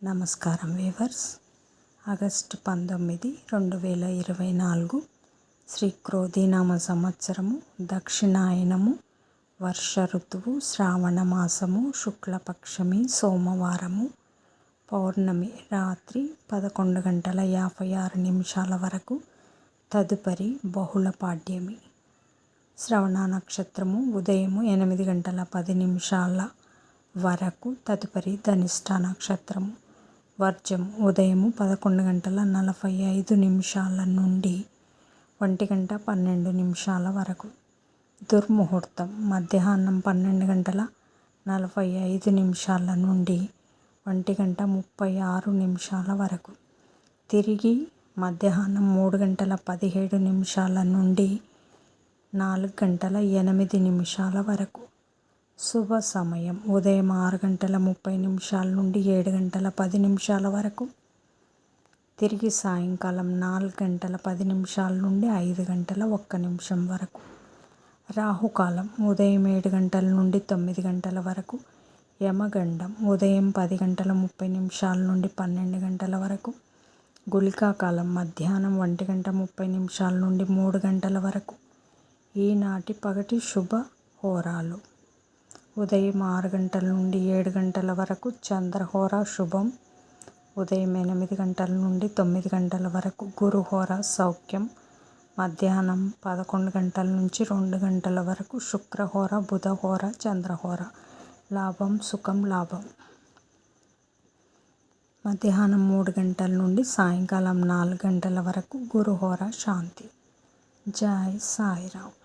నమస్కారం weavers. August 19, 2024 Shri క్రోధినామ సంవత్సరము, దక్షిణాయనము, వర్ష ఋతువు, శ్రావణ మాసము, శుక్లపక్షమి, సోమవారము, పౌర్ణమి రాత్రి 11:56 వరకు, తదుపరి బహుళ పాడ్యమి. శ్రవణ నక్షత్రము ఉదయం 8:10 వరకు, తదుపరి ధనిష్ట నక్షత్రము. వర్జం ఉదయం 11:45 నుండి 1:12 వరకు. దుర్ముహూర్తం మధ్యాహ్నం 12:45 నుండి 1:36 వరకు. తిరిగి మధ్యాహ్నం 3:17 నుండి 4:08 వరకు. శుభ సమయం ఉదయం 6:30 నుండి 7:10 వరకు. తిరిగి సాయంకాలం 4:10 నుండి 5:01 వరకు. రాహుకాలం ఉదయం 7 నుండి 9 వరకు. యమగండం ఉదయం 10:30 నుండి 12 వరకు. గుళికాకాలం మధ్యాహ్నం 1:30 నుండి 3 వరకు. ఈనాటి పగటి శుభ హోరాలు: ఉదయం 6 నుండి 7 వరకు చంద్రహోర శుభం. ఉదయం 8 నుండి 9 వరకు గురుహోర సౌఖ్యం. మధ్యాహ్నం 11 నుంచి 2 వరకు శుక్రహోర, బుధహోర, చంద్రహోర. లాభం సుఖం లాభం. మధ్యాహ్నం 3 నుండి సాయంకాలం 4 వరకు గురుహోర శాంతి. జై సాయిరామ్.